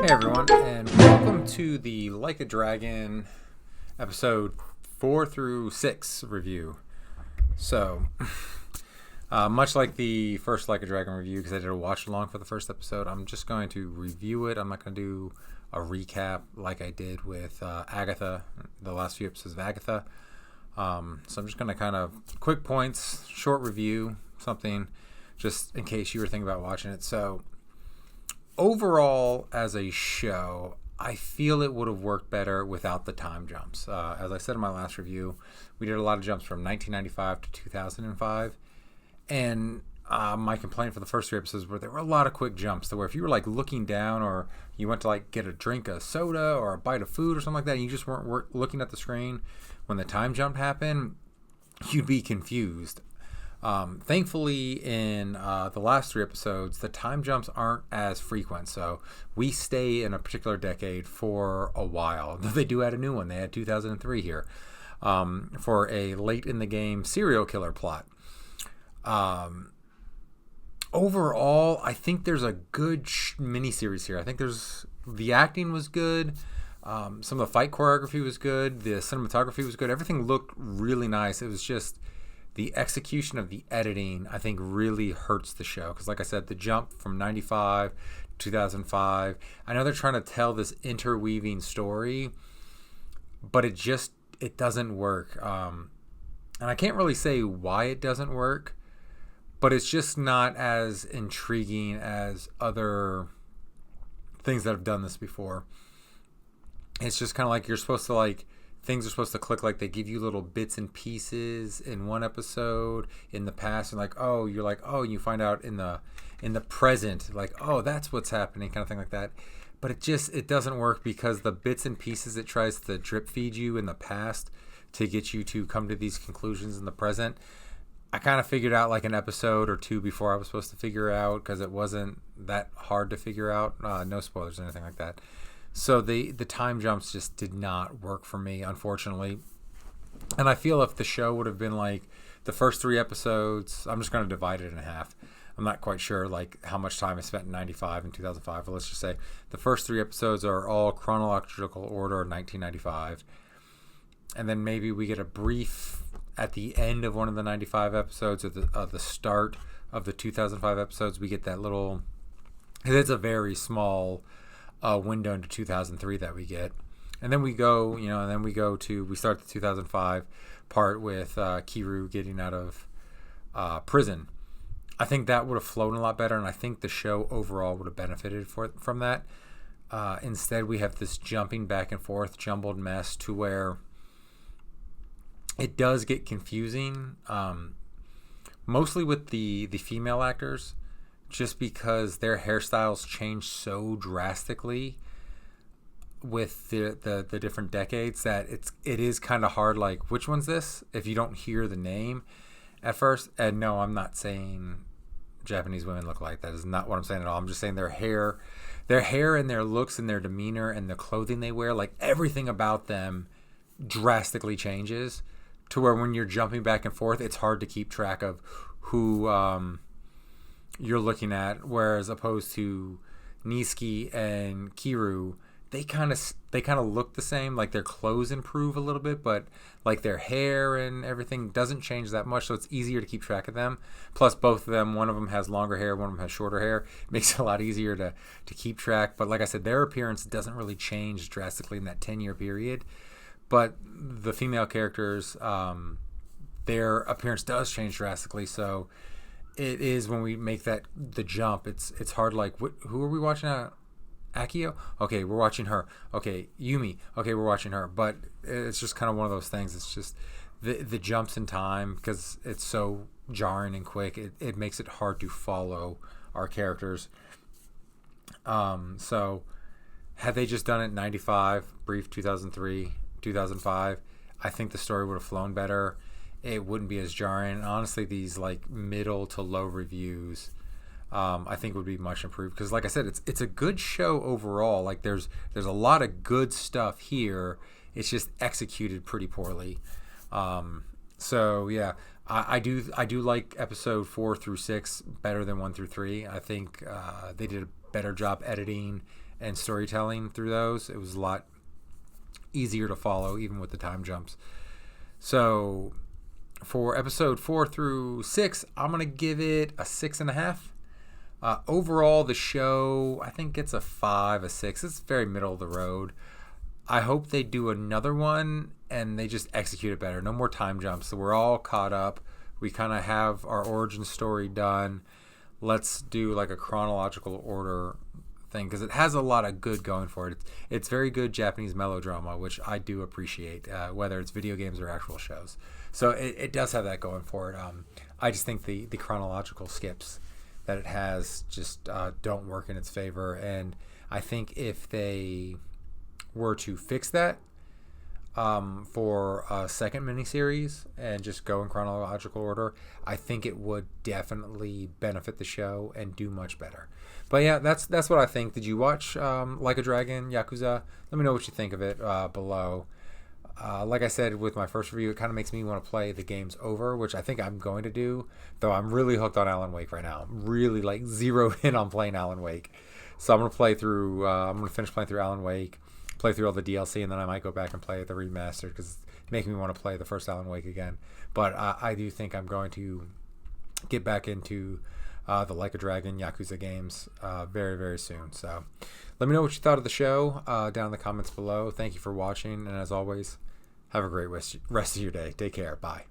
Hey everyone, and welcome to the Like a Dragon episode 4 through 6 review. So, much like the first Like a Dragon review, because I did a watch along for the first episode, I'm just going to review it. I'm not going to do a recap like I did with Agatha, the last few episodes of Agatha. So I'm just going to kind of quick points, short review, something just in case you were thinking about watching it. So, overall, as a show, I feel it would have worked better without the time jumps. As I said in my last review, we did a lot of jumps from 1995 to 2005. And my complaint for the first 3 episodes were there were a lot of quick jumps to where if you were like looking down or you went to like get a drink of soda or a bite of food or something like that, and you just weren't looking at the screen when the time jump happened, you'd be confused. Thankfully, in the last 3 episodes, the time jumps aren't as frequent. So we stay in a particular decade for a while. They do add a new one. They had 2003 here for a late in the game serial killer plot. Overall, I think there's a good miniseries here. I think the acting was good. Some of the fight choreography was good. The cinematography was good. Everything looked really nice. It was just the execution of the editing, I think, really hurts the show. Because like I said, the jump from 95 to 2005, I know they're trying to tell this interweaving story, but it doesn't work. And I can't really say why it doesn't work, but it's just not as intriguing as other things that have done this before. It's just kind of like you're supposed to things are supposed to click, like they give you little bits and pieces in one episode in the past, and you find out in the present, like, oh, that's what's happening, kind of thing like that. But it doesn't work because the bits and pieces it tries to drip feed you in the past to get you to come to these conclusions in the present, I kind of figured out like an episode or 2 before I was supposed to figure out, because it wasn't that hard to figure out. No spoilers or anything like that. So the time jumps just did not work for me, unfortunately. And I feel if the show would have been like the first 3 episodes, I'm just going to divide it in half. I'm not quite sure like how much time I spent in 95 and 2005, but let's just say the first 3 episodes are all chronological order of 1995. And then maybe we get a brief at the end of one of the 95 episodes, or the start of the 2005 episodes. We get that little, it's a very small window into 2003 that we get, and then we start the 2005 part with Kiru getting out of prison. I think that would have flown a lot better, and I think the show overall would have benefited from that. Instead, we have this jumping back and forth jumbled mess to where it does get confusing, mostly with the female actors, just because their hairstyles change so drastically with the different decades that it is kind of hard, like, which one's this, if you don't hear the name at first. And no, I'm not saying Japanese women look like that. Is not what I'm saying at all. I'm just saying their hair and their looks and their demeanor and the clothing they wear, like everything about them drastically changes to where when you're jumping back and forth, it's hard to keep track of who you're looking at, whereas opposed to Niski and Kiru, they kind of look the same. Like their clothes improve a little bit, but like their hair and everything doesn't change that much, so it's easier to keep track of them. Plus, both of them, one of them has longer hair, one of them has shorter hair. It makes it a lot easier to keep track. But like I said, their appearance doesn't really change drastically in that 10-year period. But the female characters, their appearance does change drastically, so it is when we make the jump, it's hard. Like, who are we watching? Akio? Okay, we're watching her. Okay, Yumi. Okay, we're watching her. But it's just kind of one of those things. It's just the jumps in time, because it's so jarring and quick. It makes it hard to follow our characters. So had they just done it 95, brief 2003, 2005, I think the story would have flown better. It wouldn't be as jarring. And honestly, these like middle to low reviews, I think would be much improved, because like I said, it's a good show overall. Like there's a lot of good stuff here. It's just executed pretty poorly. So yeah, I do like episode 4 through 6 better than 1 through 3. I think they did a better job editing and storytelling through those. It was a lot easier to follow, even with the time jumps. So for episode 4 through 6, I'm going to give it a 6.5. Overall, the show, I think it's a 5, a 6. It's very middle of the road. I hope they do another one and they just execute it better. No more time jumps. So we're all caught up. We kind of have our origin story done. Let's do like a chronological order thing, because it has a lot of good going for it. It's very good Japanese melodrama, which I do appreciate, whether it's video games or actual shows. So it does have that going for it. I just think the chronological skips that it has just don't work in its favor. And I think if they were to fix that for a second miniseries and just go in chronological order, I think it would definitely benefit the show and do much better. But yeah, that's what I think. Did you watch Like a Dragon Yakuza? Let me know what you think of it below. Like I said with my first review, it kind of makes me want to play the games over, which I think I'm going to do, though I'm really hooked on Alan Wake right now. I'm really like zeroed in on playing Alan Wake. So I'm going to play through, I'm going to finish playing through Alan Wake, play through all the DLC, and then I might go back and play the remastered, because it's making me want to play the first Alan Wake again. But I do think I'm going to get back into the Like a Dragon Yakuza games very, very soon. So let me know what you thought of the show down in the comments below. Thank you for watching, and as always, have a great rest of your day. Take care. Bye.